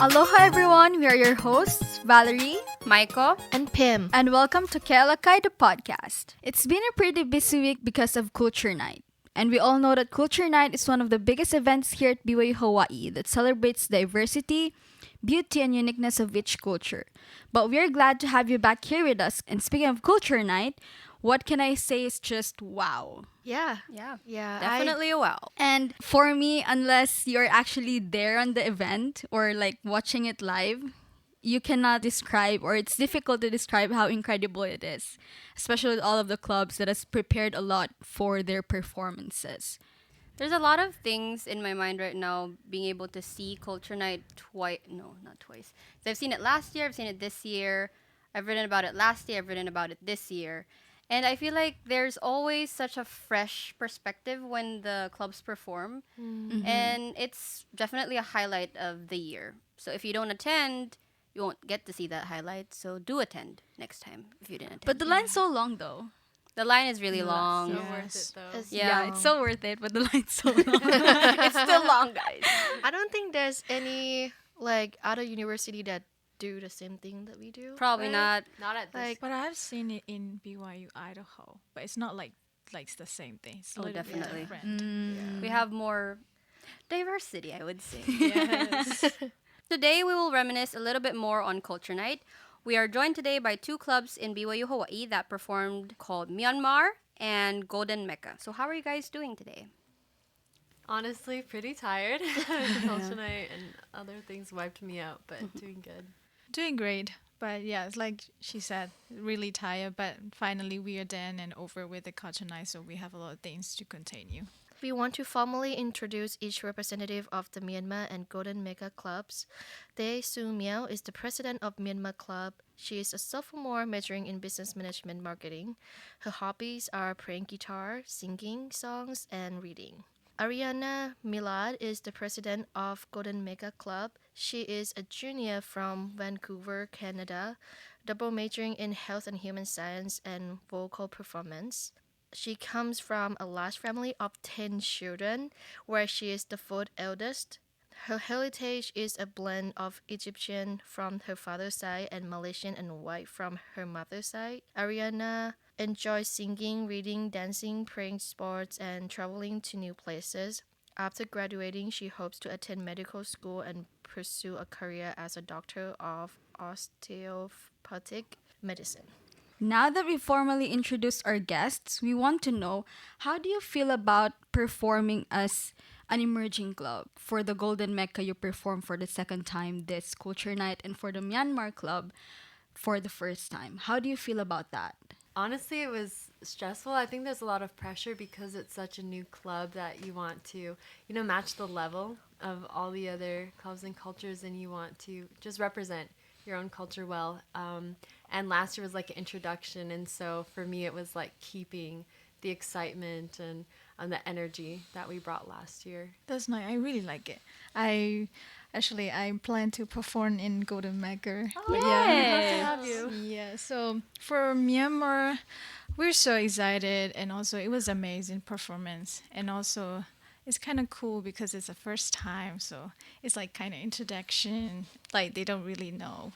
Aloha everyone, we are your hosts, Valerie, Maiko, and Pim. and welcome to Alaka'i the podcast. It's been a pretty busy week because of Culture Night. And we all know that Culture Night is one of the biggest events here at BYU-Hawaii that celebrates diversity, beauty, and uniqueness of each culture. But we're glad to have you back here with us. And speaking of Culture Night, what can I say is just wow. Yeah. yeah, definitely a wow. And for me, unless you're actually there on the event or like watching it live, you cannot describe, or it's difficult to describe how incredible it is, especially with all of the clubs that has prepared a lot for their performances. There's a lot of things in my mind right now being able to see Culture Night twice. No, not twice. So I've seen it last year, I've seen it this year. I've written about it last year, I've written about it this year. And I feel like there's always such a fresh perspective when the clubs perform. And it's definitely a highlight of the year. So if you don't attend, you won't get to see that highlight. So do attend next time if you didn't attend. But the line's so long though. The line is really long. So Yes. worth it though. It's Yeah. long. It's so worth it, but the line's so long. It's still long, guys. I don't think there's any like other university that do the same thing that we do. Probably right? not. Not at this. Like But I've seen it in BYU, Idaho. But it's not like it's the same thing. It's a Oh, little bit definitely. different. We have more diversity, I would say. Yes. Today, we will reminisce a little bit more on Culture Night. We are joined today by two clubs in BYU, Hawaii that performed called Myanmar and Golden Mecca. So how are you guys doing today? Honestly, pretty tired. Culture night and other things wiped me out, but doing good. Doing great. But yeah, it's like she said, really tired. But finally, we are done and over with the culture night, so we have a lot of things to continue. we want to formally introduce each representative of the Myanmar and Golden Mega clubs. Dae Soo Miao is the president of Myanmar Club. She is a sophomore majoring in business management marketing. Her hobbies are playing guitar, singing songs, and reading. Ariana Milad is the president of Golden Mega Club. She is a junior from Vancouver, Canada, double majoring in health and human science and vocal performance. She comes from a large family of 10 children, where she is the fourth eldest. Her heritage is a blend of Egyptian from her father's side and Malaysian and white from her mother's side. Ariana enjoys singing, reading, dancing, playing sports, and traveling to new places. After graduating, she hopes to attend medical school and pursue a career as a doctor of osteopathic medicine. Now that we formally introduced our guests, we want to know, how do you feel about performing as an emerging club? For the Golden Mecca, you performed for the second time this Culture Night, and for the Myanmar Club for the first time. How do you feel about that? Honestly, it was stressful. I think there's a lot of pressure because it's such a new club that you want to, match the level of all the other clubs and cultures, and you want to just represent your own culture well. And last year was like an introduction, and so for me it was like keeping the excitement and the energy that we brought last year. That's nice. I really like it. I plan to perform in Golden Mecca. But yeah, so for Myanmar, we're so excited, and also it was amazing performance, and also it's kind of cool because it's the first time, so it's like kind of introduction, like they don't really know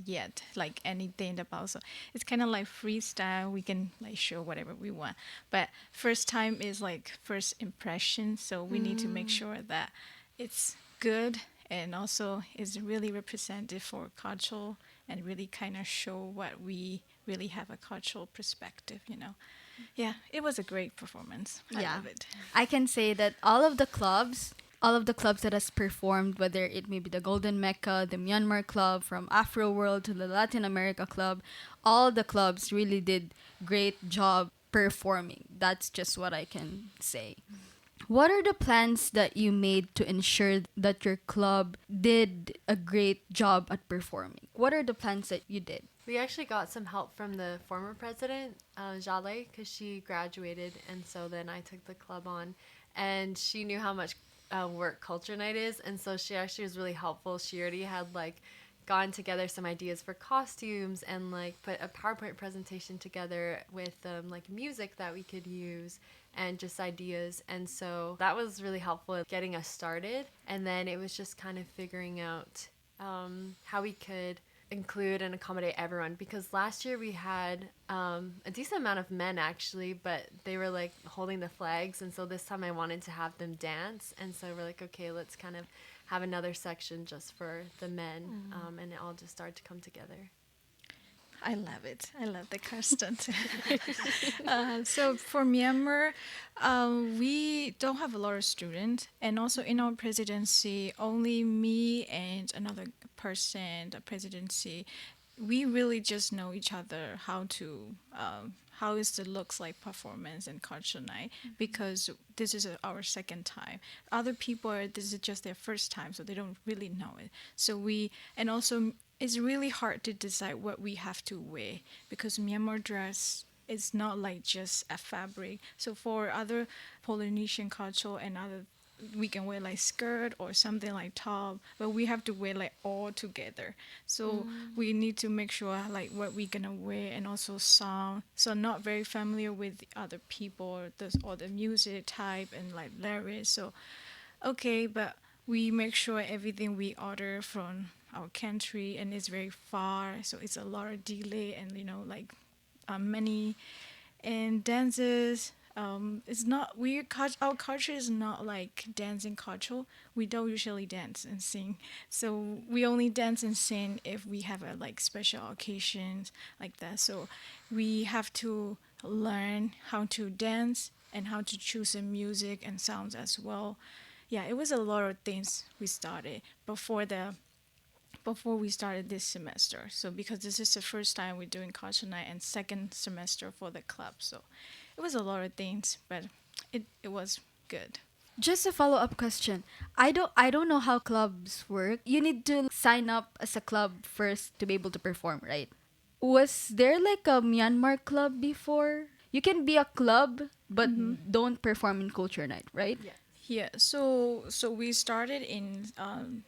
yet like anything about, so it's kind of like freestyle. We can like show whatever we want, but first time is like first impression, so we need to make sure that it's good and also is really representative for culture and really kind of show what we really have a cultural perspective. Yeah, it was a great performance. I love it. I can say that all of the clubs that has performed, whether it may be the Golden Mecca, the Myanmar Club, from Afro World to the Latin America Club, all the clubs really did great job performing. That's just what I can say. What are the plans that you made to ensure that your club did a great job at performing? What are the plans that you did? We actually got some help from the former president, Jale, because she graduated, and so then I took the club on, and she knew how much work Culture Night is, and so she actually was really helpful. She already had like gotten together some ideas for costumes and like put a PowerPoint presentation together with like music that we could use and just ideas, and so that was really helpful getting us started. And then it was just kind of figuring out how we could include and accommodate everyone, because last year we had a decent amount of men actually, but they were like holding the flags, and so this time I wanted to have them dance, and so we're like, okay, let's kind of have another section just for the men, and it all just started to come together. I love it. I love the custom. So for Myanmar, we don't have a lot of students, and also in our presidency, only me and another person, the presidency, we really just know each other how is the looks like performance and culture night, because this is our second time. Other people this is just their first time, so they don't really know it. So and also it's really hard to decide what we have to wear, because Myanmar dress is not like just a fabric. So for other Polynesian culture and other, we can wear like skirt or something like top, but we have to wear like all together. So we need to make sure like what we're gonna wear, and also song. So not very familiar with the other people or the music type and like lyrics. So okay, but we make sure everything we order from our country, and it's very far, so it's a lot of delay, and like many and dances. It's not our culture is not like dancing culture. We don't usually dance and sing, so we only dance and sing if we have a like special occasions like that. So we have to learn how to dance and how to choose the music and sounds as well. Yeah, it was a lot of things we started before we started this semester. So because this is the first time we're doing culture night and second semester for the club, so it was a lot of things, but it was good. Just a follow-up question. I don't know how clubs work. You need to sign up as a club first to be able to perform, right? Was there like a Myanmar club before? You can be a club but don't perform in culture night, right? Yeah. Yeah, so we started in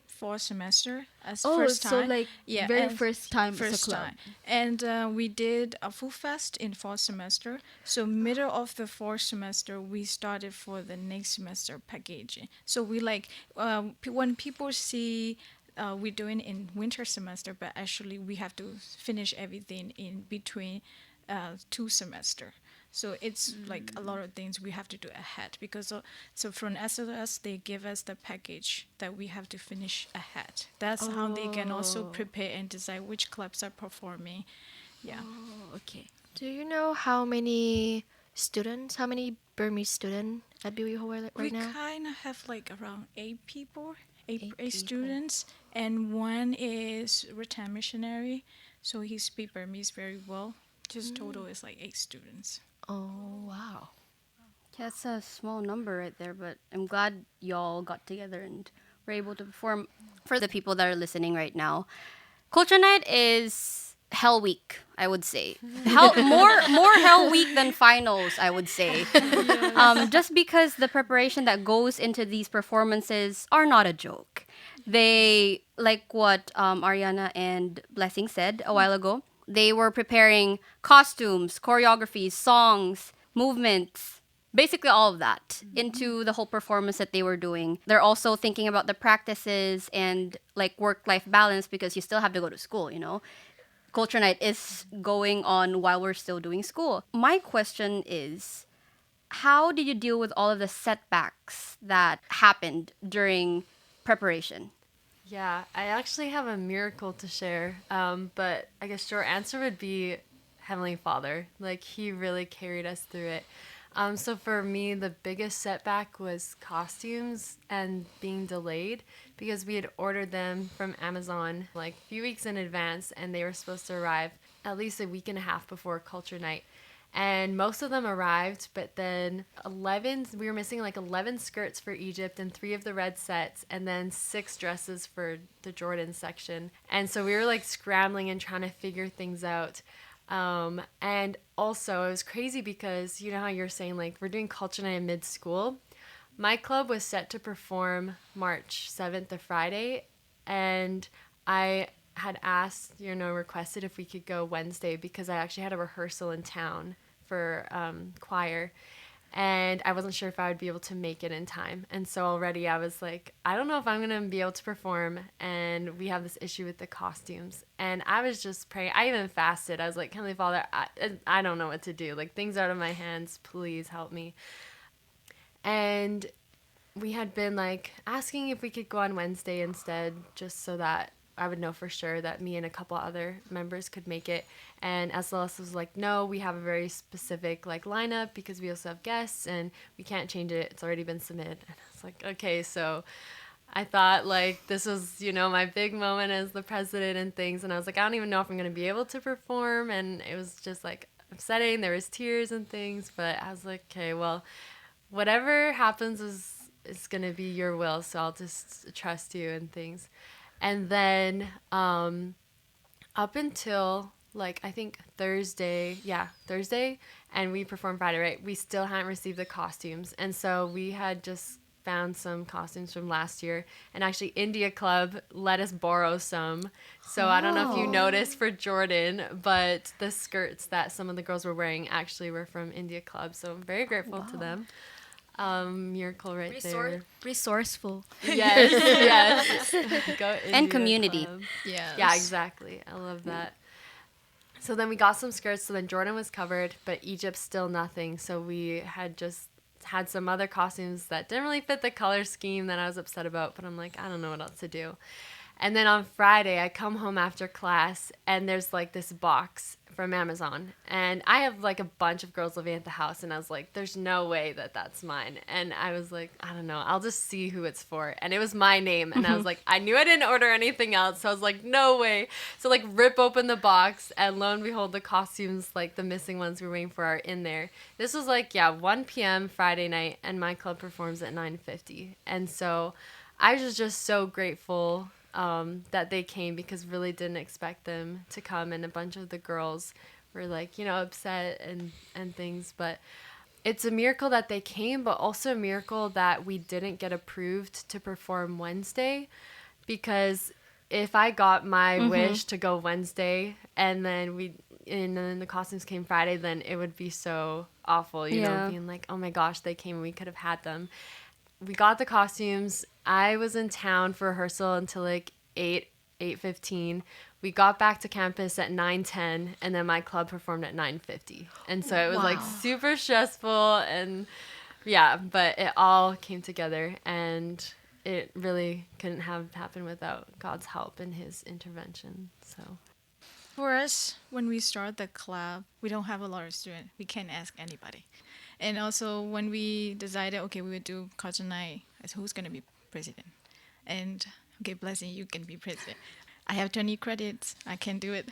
fourth semester as Oh, first so time. like Yeah, very and first time as a first club. time, and we did a full fest in fourth semester. So middle of the fourth semester, we started for the next semester packaging. So we like when people see. We're doing in winter semester, but actually we have to finish everything in between two semester. So it's like a lot of things we have to do ahead, because so from SLS they give us the package that we have to finish ahead. That's how they can also prepare and decide which clubs are performing. Yeah. Oh, okay. Do you know how many Burmese students at BYU-Hawaii right We now? kind of have like around 8 people, Eight eight people. students, and one is return missionary, so he speaks Burmese very well. Just total is like 8 students. Oh, wow. Yeah, that's a small number right there, but I'm glad y'all got together and were able to perform. For the people that are listening right now, Culture Night is Hell Week, I would say. More Hell Week than finals, I would say. Just because the preparation that goes into these performances are not a joke. They, like what Ariana and Blessing said a while ago, they were preparing costumes, choreographies, songs, movements, basically all of that into the whole performance that they were doing. They're also thinking about the practices and like work-life balance, because you still have to go to school, you know. Culture night is going on while we're still doing school. My question is, how did you deal with all of the setbacks that happened during preparation? Yeah, I actually have a miracle to share. But I guess short answer would be Heavenly Father. Like, He really carried us through it. So for me, the biggest setback was costumes and being delayed, because we had ordered them from Amazon like a few weeks in advance, and they were supposed to arrive at least a week and a half before Culture Night. And most of them arrived, but then we were missing like 11 skirts for Egypt and 3 of the red sets, and then 6 dresses for the Jordan section. And so we were like scrambling and trying to figure things out. And also it was crazy because you know how you're saying like we're doing culture night in mid school. My club was set to perform March 7th, the Friday, and I had asked, requested if we could go Wednesday, because I actually had a rehearsal in town for choir. and I wasn't sure if I would be able to make it in time. And so already I was like, I don't know if I'm going to be able to perform, and we have this issue with the costumes. And I was just praying. I even fasted. I was like, Heavenly Father, I don't know what to do. Like, things out of my hands, please help me. And we had been like asking if we could go on Wednesday instead, just so that I would know for sure that me and a couple other members could make it. And SLS was like, no, we have a very specific like lineup because we also have guests and we can't change it. It's already been submitted. And I was like, okay, so I thought like this was, my big moment as the president and things. And I was like, I don't even know if I'm going to be able to perform. And it was just like upsetting. There was tears and things, but I was like, okay, well, whatever happens is going to be your will. So I'll just trust you and things. And then up until like I think Thursday, and we performed Friday, right? We still hadn't received the costumes. And so we had just found some costumes from last year. And actually India Club let us borrow some. So I don't know if you noticed for Jordan, but the skirts that some of the girls were wearing actually were from India Club. So I'm very grateful to them. Miracle right there. Resourceful. Yes, yes. Go And India community. Club. Yes. Yeah, exactly. I love that. So then we got some skirts. So then Jordan was covered, but Egypt still nothing. So we had just had some other costumes that didn't really fit the color scheme that I was upset about. But I'm like, I don't know what else to do. And then on Friday, I come home after class, and there's like this box from Amazon. And I have like a bunch of girls living at the house, and I was like, there's no way that that's mine. And I was like, I don't know, I'll just see who it's for. And it was my name. And I was like, I knew I didn't order anything else. So I was like, no way. So like rip open the box, and lo and behold, the costumes, like the missing ones we were waiting for, are in there. This was like, 1 p.m. Friday night, and my club performs at 9:50. And so I was just so grateful that they came, because really didn't expect them to come, and a bunch of the girls were like, upset and things. But it's a miracle that they came, but also a miracle that we didn't get approved to perform Wednesday, because if I got my wish to go Wednesday and then the costumes came Friday, then it would be so awful, being like, oh my gosh, they came and we could have had them. We got the costumes. I was in town for rehearsal until like 8:15. We got back to campus at 9:10, and then my club performed at 9:50. And so it was like super stressful, and but it all came together, and it really couldn't have happened without God's help and his intervention. So For us, when we start the club, we don't have a lot of students. We can't ask anybody. And also, when we decided, okay, we would do culture night, I said, who's going to be president? And, okay, Blessing, you can be president. I have 20 credits. I can do it.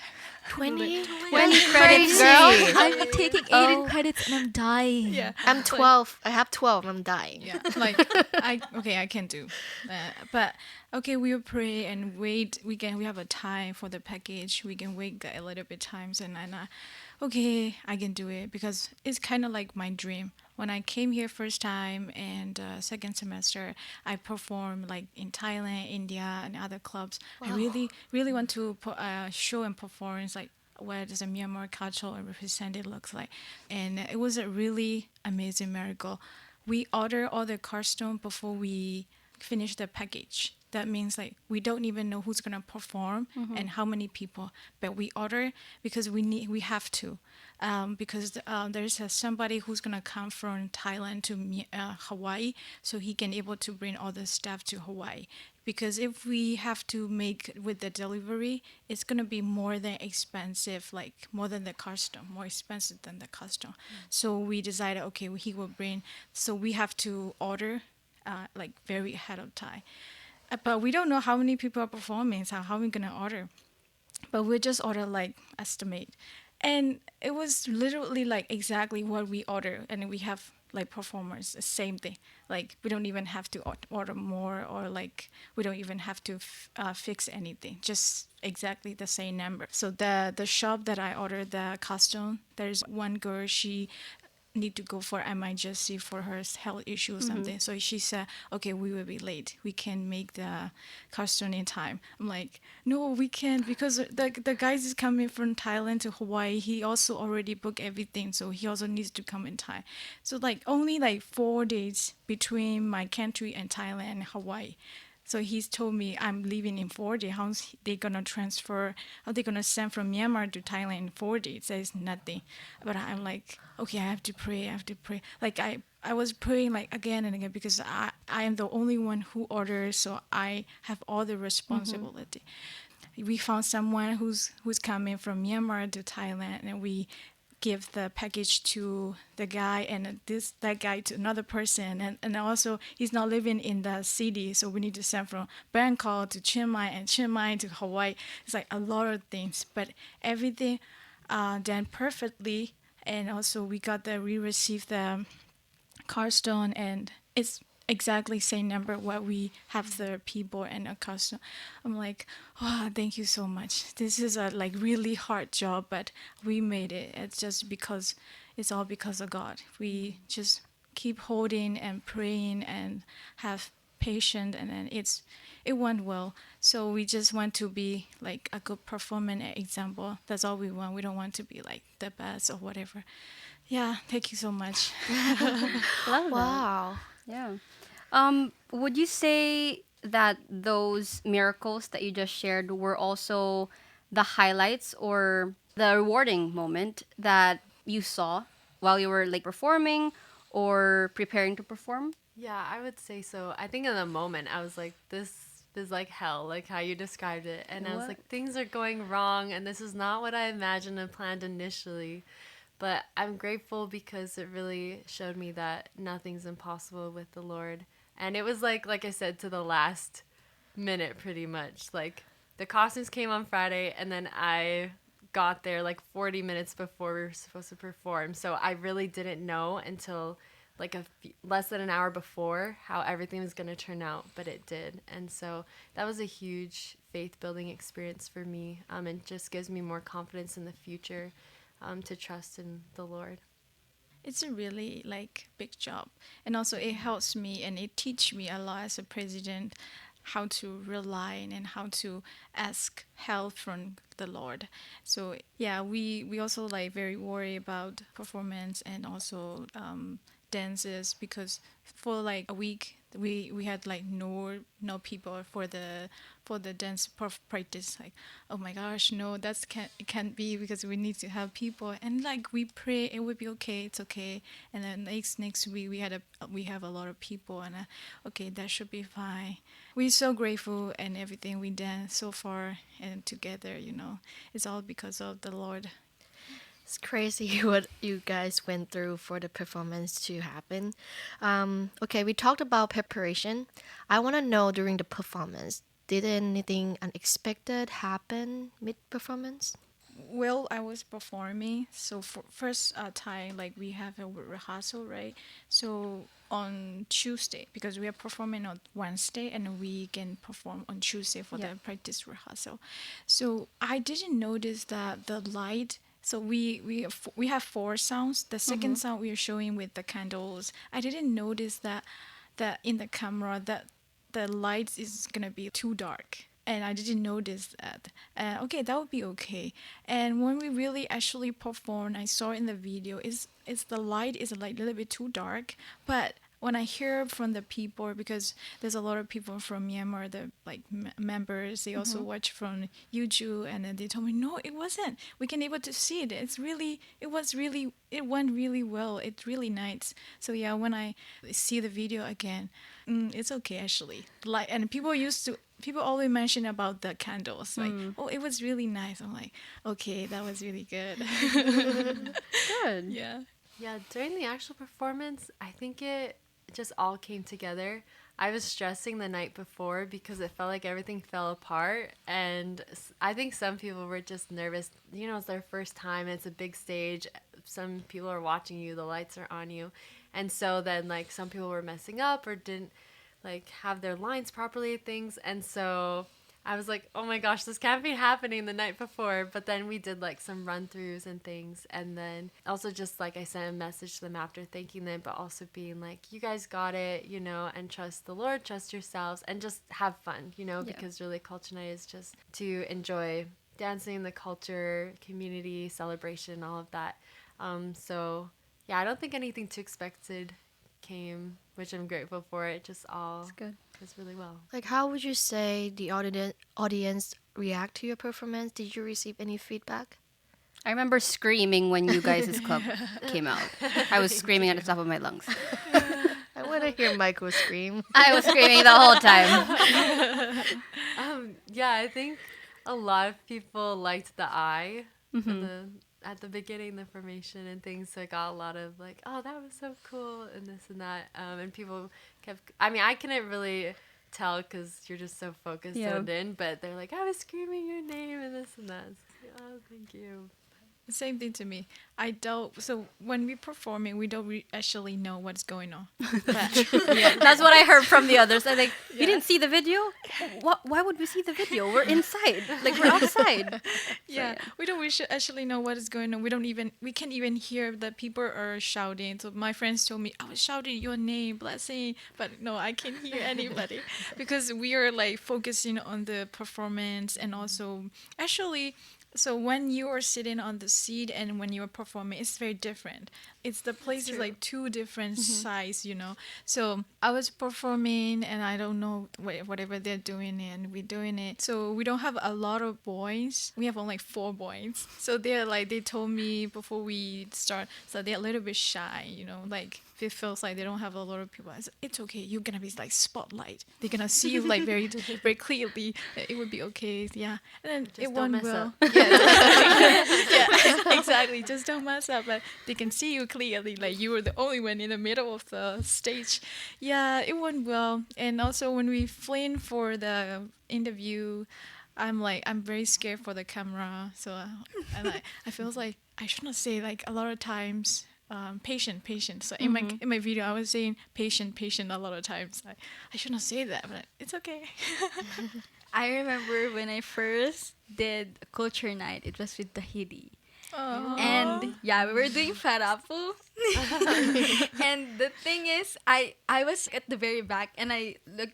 20? 20 credits, girl. I'm taking 18 credits and I'm dying. Yeah. I'm 12. I have 12. I'm dying. Yeah, like I can do, but okay, we will pray and wait. We have a time for the package. We can wait a little bit times, and okay, I can do it, because it's kind of like my dream. When I came here first time and second semester, I performed like in Thailand, India, and other clubs. I really want to show and performance like what does a Myanmar culture represented looks like. And it was a really amazing miracle. We order all the costume before we finish the package. That means like we don't even know who's gonna perform and how many people, but we order because we have to, because there's somebody who's gonna come from Thailand to Hawaii, so he can able to bring all the stuff to Hawaii. Because if we have to make with the delivery, it's gonna be more than expensive, like more than the costume, more expensive than the costume. So we decided, okay, he will bring, so we have to order like very ahead of time. But we don't know how many people are performing, so how are we gonna order? But we just order like estimate. And it was literally like exactly what we order, and we have like performers, the same thing. Like we don't even have to order more, or like we don't even have to fix anything, just exactly the same number. So the shop that I ordered the costume, there's one girl, she need to go for emergency for her health issue or something. So she said, okay, we will be late. We can make the capstone in time. I'm like, no, we can't, because the guys is coming from Thailand to Hawaii. He also already booked everything, so he also needs to come in time. So like only like 4 days between my country and Thailand and Hawaii. So he's told me I'm leaving in 4 days. How's they gonna transfer? How they gonna send from Myanmar to Thailand in 4 days? There's nothing. But I'm like, okay, I have to pray. I have to pray. Like I was praying like again and again, because I am the only one who orders, so I have all the responsibility. We found someone who's coming from Myanmar to Thailand, and we give the package to the guy, and that guy to another person, and also he's not living in the city, so we need to send from Bangkok to Chiang Mai and Chiang Mai to Hawaii. It's like a lot of things, but everything done perfectly. And also we received the Carstone, and it's exactly same number what we have the people and a custom. I'm like, oh, thank you so much. This is a like really hard job, but we made it. It's all because of God. We just keep holding and praying and have patience, and then it went well. So we just want to be like a good performance example. That's all we want. We don't want to be like the best or whatever. Yeah, thank you so much. Love that. Wow. Yeah. Would you say that those miracles that you just shared were also the highlights or the rewarding moment that you saw while you were like performing or preparing to perform? Yeah, I would say so. I think in the moment I was like, this is like hell, like how you described it. And I was What? like, things are going wrong and this is not what I imagined and planned initially. But I'm grateful because it really showed me that nothing's impossible with the Lord. And it was like I said, to the last minute pretty much. Like the costumes came on Friday and then I got there like 40 minutes before we were supposed to perform. So I really didn't know until like less than an hour before how everything was going to turn out, but it did. And so that was a huge faith building experience for me, and just gives me more confidence in the future, to trust in the Lord. It's a really like big job, and also it helps me and it teach me a lot as a president how to rely and how to ask help from the Lord. So yeah, we also like very worry about performance and also dances, because for like a week we had like no people for the dance practice. Like, oh my gosh, no, that's can't it can't be, because we need to have people. And like we pray it would be okay, it's okay. And then next week we have a lot of people, and okay, that should be fine. We're so grateful, and everything we done so far and together, it's all because of the Lord. It's crazy what you guys went through for the performance to happen. Okay, we talked about preparation. I want to know during the performance, did anything unexpected happen mid performance? Well, I was performing. So for first time, like we have a rehearsal, right? So on Tuesday, because we are performing on Wednesday, and we can perform on Tuesday for Yeah. the practice rehearsal. So I didn't notice that the light. So we have four sounds. The second sound we are showing with the candles. I didn't notice that in the camera that the lights is gonna be too dark, and I didn't notice that. Okay, that would be okay. And when we really actually performed, I saw in the video is the light is like a little bit too dark, but when I hear from the people, because there's a lot of people from Myanmar, the like members, they also watch from YouTube, and then they told me, no, it wasn't. We can able to see it. It went really well. It's really nice. So yeah, when I see the video again, it's okay actually. Like, and people always mention about the candles, like, oh, it was really nice. I'm like, okay, that was really good. Good. Yeah. Yeah, during the actual performance, I think it just all came together. I was stressing the night before because it felt like everything fell apart. And I think some people were just nervous. It's their first time, it's a big stage. Some people are watching you, the lights are on you. And so then, like, some people were messing up or didn't, like, have their lines properly, things. And so I was like, oh my gosh, this can't be happening the night before. But then we did like some run throughs and things. And then also just like I sent a message to them after thanking them, but also being like, you guys got it, you know, and trust the Lord, trust yourselves, and just have fun, you know, Yeah. because really culture night is just to enjoy dancing, the culture, community, celebration, all of that. So yeah, I don't think anything too expected came, which I'm grateful for. It just all good. goes really well. Like, how would you say the audience react to your performance? Did you receive any feedback? I remember screaming when you guys' club came out. I was screaming at the top of my lungs. I want to hear Michael scream. I was screaming the whole time. Yeah, I think a lot of people liked the eye at the beginning, the formation and things. So I got a lot of like, oh, that was so cool, and this and that. And people kept. I mean, I couldn't really tell because you're just so focused zoned in. But they're like, I was screaming your name and this and that. So, oh, thank you. Same thing to me. I don't. So when we're performing, we don't actually know what's going on. That's what I heard from the others. I like, you didn't see the video? Why would we see the video? We're inside. Like, we're outside. Yeah, we don't actually know what is going on. We can't even hear that people are shouting. So my friends told me I was shouting your name, blessing, but no, I can't hear anybody because we are like focusing on the performance and also actually. So when you are sitting on the seat and when you are performing, it's very different. It's the place is like two different sides, you know. So I was performing and I don't know whatever they're doing and we're doing it. So we don't have a lot of boys. We have only 4 boys. So they're like, they told me before we start, so they're a little bit shy, you know, like it feels like they don't have a lot of people. I said, it's okay. You're going to be like spotlight. They're going to see you like very, very clearly. It would be okay. Yeah. And then Just it don't went mess well. up. Yeah, exactly. Just don't mess up. But they can see you clearly. Like you were the only one in the middle of the stage. Yeah, it went well. And also when we flew for the interview, I'm very scared for the camera. So and I feel like I shouldn't say like a lot of times. Patient. So in my video, I was saying patient a lot of times. I shouldn't say that, but it's okay. I remember when I first did culture night, it was with Tahiti. And yeah, we were doing farapu. And the thing is, I was at the very back and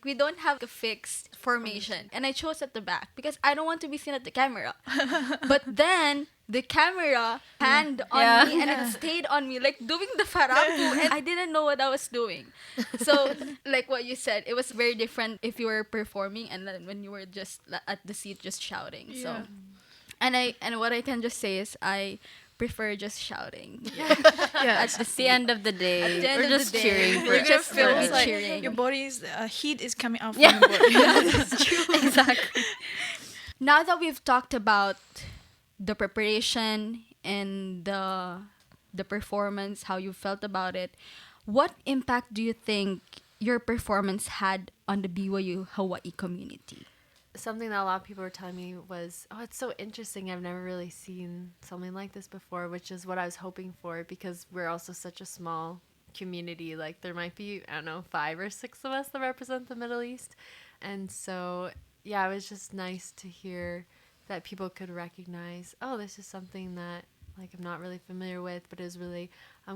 we don't have a fixed formation. And I chose at the back because I don't want to be seen at the camera. But then the camera panned on me and it stayed on me like doing the farapu and I didn't know what I was doing. So like what you said, it was very different if you were performing and then when you were just at the seat just shouting. So and what I can just say is I prefer just shouting. Yeah, At the end of the day, At the end we're of just the day, cheering. we're just feels like cheering. your body's heat is coming out from Yeah. your body. That's true. Exactly. Now that we've talked about the preparation and the performance, how you felt about it, what impact do you think your performance had on the BYU-Hawaii community? Something that a lot of people were telling me was, oh, it's so interesting. I've never really seen something like this before, which is what I was hoping for because we're also such a small community. Like there might be, I don't know, 5 or 6 of us that represent the Middle East. And so, yeah, it was just nice to hear that people could recognize, oh, this is something that like I'm not really familiar with, but is really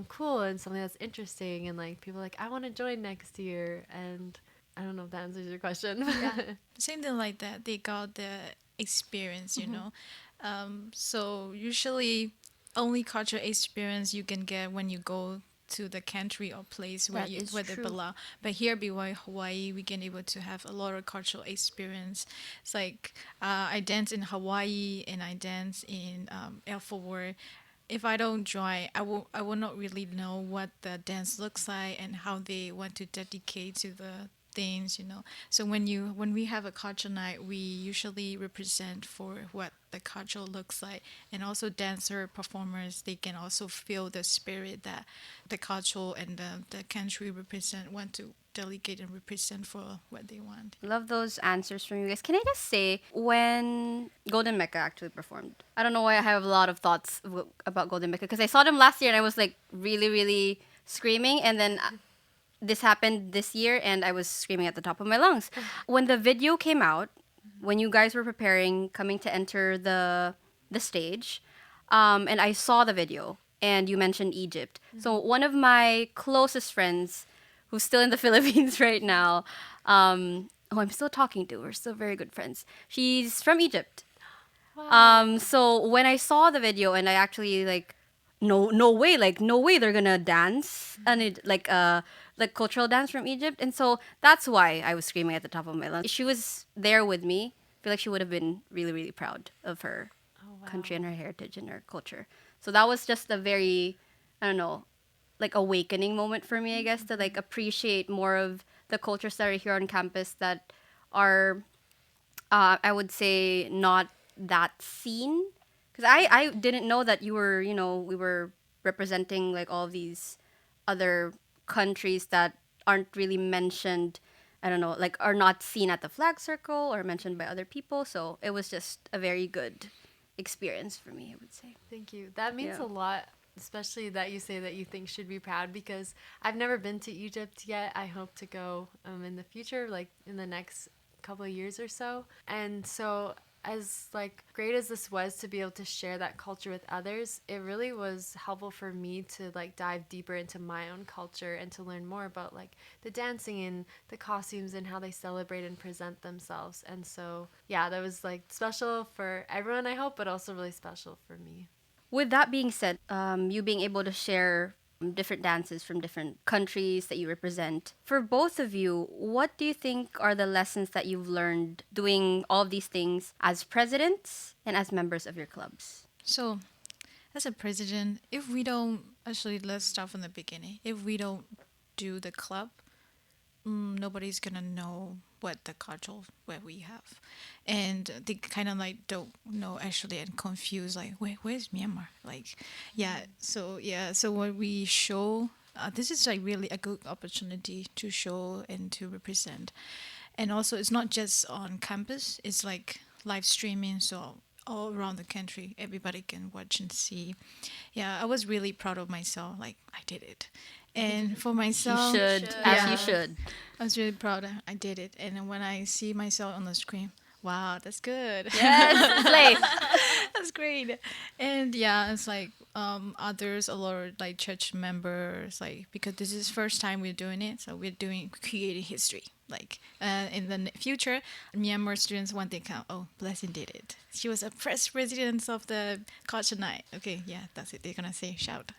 cool and something that's interesting. And like people are like, I want to join next year. And I don't know if that answers your question. Yeah. Same thing like that. They got the experience, you know. So usually only cultural experience you can get when you go to the country or place where they belong. But here BYU-Hawaii, we can able to have a lot of cultural experience. It's like I dance in Hawaii and I dance in El Favor. If I don't join, I will not really know what the dance looks like and how they want to dedicate to the things, you know. So when we have a culture night, we usually represent for what the culture looks like, and also dancer performers, they can also feel the spirit that the culture and the country want to delegate and represent for what they want. Love those answers from you guys. Can I just say, when Golden Mecca actually performed, I don't know why I have a lot of thoughts about Golden Mecca because I saw them last year and I was like really, really screaming, and then this happened this year and I was screaming at the top of my lungs. When the video came out, when you guys were preparing, coming to enter the stage, and I saw the video, and you mentioned Egypt. So one of my closest friends, who's still in the Philippines right now, who I'm still talking to, we're still very good friends. She's from Egypt. So when I saw the video, and I actually like, no way, like no way they're gonna dance and it like cultural dance from Egypt, and so that's why I was screaming at the top of my lungs. She was there with me. I feel like she would have been really really proud of her country and her heritage and her culture. So that was just a very, I don't know, like awakening moment for me, I guess, to like appreciate more of the cultures that are here on campus that are I would say not that seen, because I didn't know that you were, we were representing like all these other countries that aren't really mentioned. I don't know, like are not seen at the flag circle or mentioned by other people. So it was just a very good experience for me, I would say. Thank you. That means Yeah. a lot, especially that you say that you think should be proud, because I've never been to Egypt yet. I hope to go in the future, like in the next couple of years or so. And so as like great as this was to be able to share that culture with others, it really was helpful for me to like dive deeper into my own culture and to learn more about like the dancing and the costumes and how they celebrate and present themselves. And so yeah, that was like special for everyone, I hope, but also really special for me. With that being said, you being able to share different dances from different countries that you represent, for both of you, what do you think are the lessons that you've learned doing all of these things as presidents and as members of your clubs? So, as a president, if we don't actually, let's start from the beginning. If we don't do the club, nobody's gonna know what the culture what we have, and they kind of like don't know actually and confused like where's Myanmar, like so when we show this is like really a good opportunity to show and to represent, and also it's not just on campus, it's like live streaming, so all around the country everybody can watch and see. Yeah, I was really proud of myself, like I did it. And for You myself, should, as you should. I was really proud I did it. And then when I see myself on the screen, wow, that's good. Yes, slay. That's great. And yeah, it's like others, a lot of like church members, like because this is first time we're doing it, so we're doing creating history. Like in the future, Myanmar students when they come, oh, Blessing did it. She was a president of the culture night. Okay, yeah, that's it. They're gonna say shout.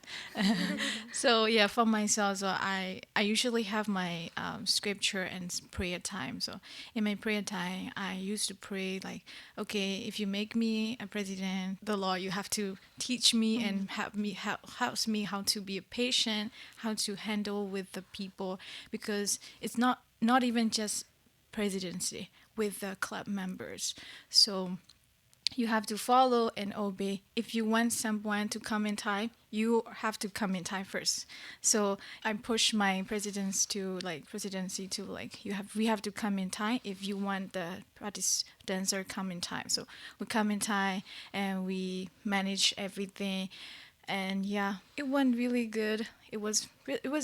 So yeah, for myself, so I usually have my scripture and prayer time. So in my prayer time, I used to pray like, okay, if you make me a president, the Lord, you have to teach me and helps me how to be a patient, how to handle with the people, because it's not even just presidency with the club members. So you have to follow and obey. If you want someone to come in time, you have to come in time first. So I push my presidency to like we have to come in time if you want the practice dancer come in time. So we come in time and we manage everything. And yeah, it went really good. It was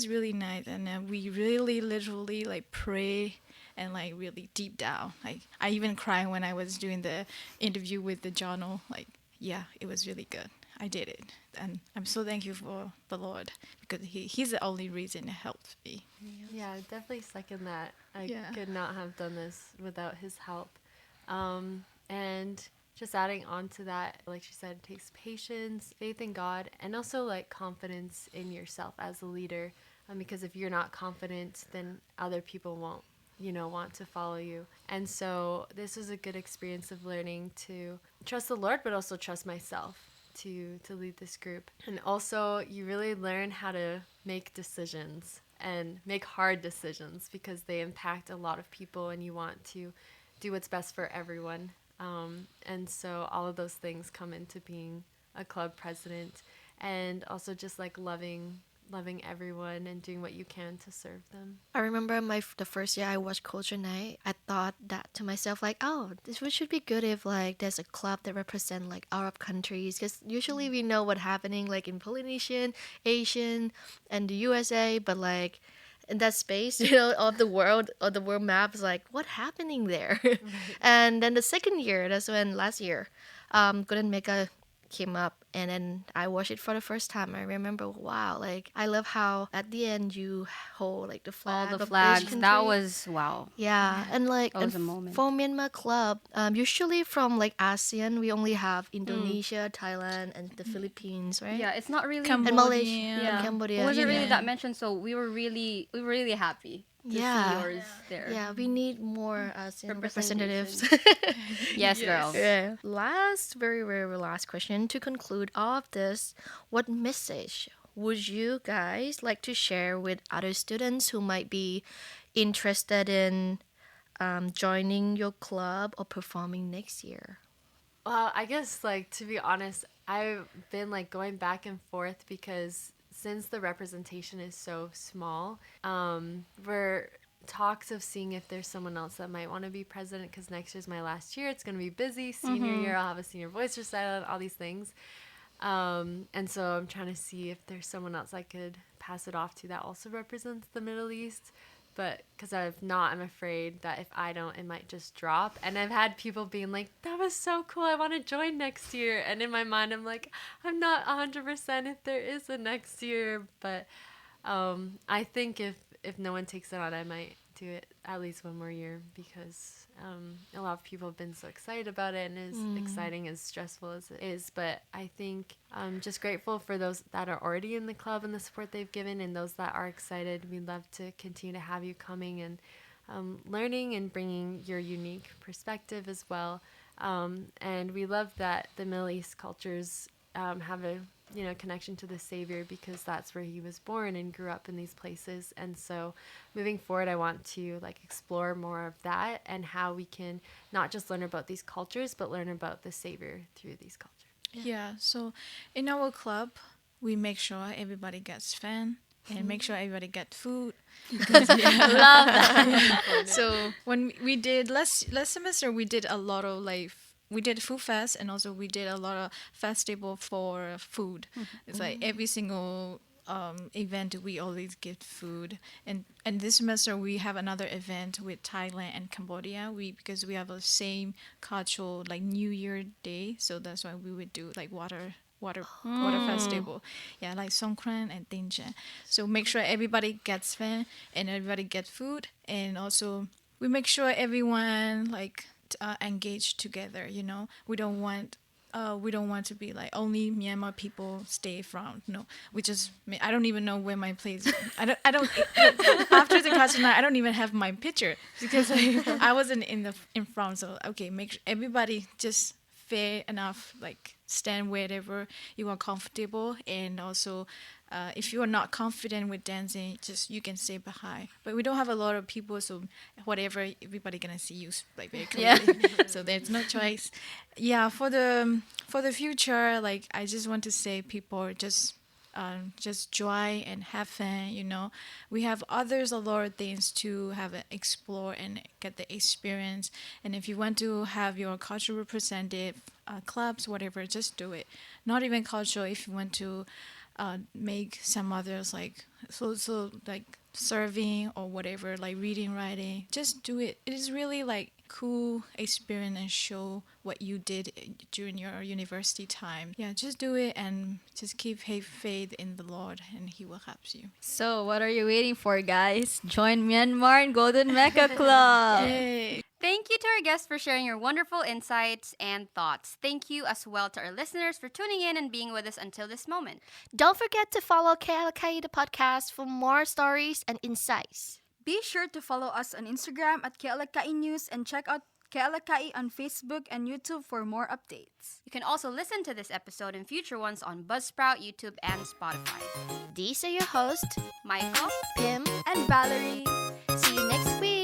really nice, and we really literally like pray and like really deep down. Like I even cried when I was doing the interview with the journal. Like yeah, it was really good. I did it, and I'm so thankful for the Lord because He's the only reason it helped me. Yeah, I definitely second that. I Yeah. could not have done this without his help. And just adding on to that, like she said, it takes patience, faith in God, and also like confidence in yourself as a leader. Because if you're not confident, then other people won't, want to follow you. And so this was a good experience of learning to trust the Lord, but also trust myself to lead this group. And also you really learn how to make decisions and make hard decisions because they impact a lot of people and you want to do what's best for everyone. And so all of those things come into being a club president, and also just like loving everyone and doing what you can to serve them. I remember the first year I watched Culture Night. I thought that to myself like, oh, this should be good if like there's a club that represent like Arab countries, because usually we know what's happening like in Polynesian, Asian, and the USA, but like in that space, of the world, or the world map is like, what happening there? And then the second year, that's when last year, Golden Mecca came up, and then I watched it for the first time. I remember, wow, like I love how at the end you hold like the All flag the of each flags. country. That was wow. Yeah, and like That was and a moment. for Myanmar club, usually from like ASEAN, we only have Indonesia, Thailand, and the Philippines, right? Yeah, it's not really. And Malaysia, Cambodia. and Cambodia. It wasn't really Yeah. that mentioned, so we were really happy to see yours there. Yeah, we need more ASEAN representatives. Yes, girls. Yeah. Last, very, very last question to conclude all of this. What message would you guys like to share with other students who might be interested in joining your club or performing next year? Well, I guess, like, to be honest, I've been, like, going back and forth because since the representation is so small, we're talks of seeing if there's someone else that might want to be president, because next year's my last year. It's going to be busy. Senior year, I'll have a senior voice recital, all these things. And so I'm trying to see if there's someone else I could pass it off to that also represents the Middle East. But because if not, I'm afraid that if I don't, it might just drop. And I've had people being like, that was so cool, I want to join next year. And in my mind, I'm like, I'm not 100% if there is a next year. But I think if no one takes it on, I might do it at least one more year, because a lot of people have been so excited about it, and as exciting, as stressful as it is. But I think I'm just grateful for those that are already in the club and the support they've given, and those that are excited. We'd love to continue to have you coming and learning and bringing your unique perspective as well. And we love that the Middle East cultures have a connection to the Savior, because that's where he was born and grew up in these places. And so moving forward, I want to explore more of that, and how we can not just learn about these cultures, but learn about the Savior through these cultures. Yeah, so in our club, we make sure everybody gets fed and make sure everybody gets food. Love that. So when we did last semester, we did a lot of we did food fest, and also we did a lot of festival for food. It's like every single event we always give food, and this semester we have another event with Thailand and Cambodia. Because we have the same cultural New Year day, so that's why we would do water festival, like Songkran and Tinja. So make sure everybody gets fed and everybody gets food, and also we make sure everyone engaged together. We don't want to be only Myanmar people stay from. No, I don't even know where my place. I don't after the culture night, I don't even have my picture, because I wasn't in front. So make sure everybody just fair enough, stand wherever you are comfortable, and also if you are not confident with dancing, just you can stay behind. But we don't have a lot of people, so whatever, everybody gonna see you very clearly. So there's no choice. Yeah, for the future, I just want to say, people just joy and have fun. We have others a lot of things to have explore and get the experience. And if you want to have your cultural representative clubs, whatever, just do it. Not even cultural. If you want to make some others serving or whatever, reading, writing, just do it. It is really cool experience and show what you did during your university time. Yeah, just do it and just keep faith in the Lord, and he will help you. So what are you waiting for, guys? Join Myanmar and Golden Mecca Club. Yay. Thank you to our guests for sharing your wonderful insights and thoughts. Thank you as well to our listeners for tuning in and being with us until this moment. Don't forget to follow Alaka'i the podcast for more stories and insights. Be sure to follow us on Instagram at Alaka'i News, and check out Alaka'i on Facebook and YouTube for more updates. You can also listen to this episode and future ones on Buzzsprout, YouTube, and Spotify. These are your hosts, Michael, Pim, And Valerie. see you next week.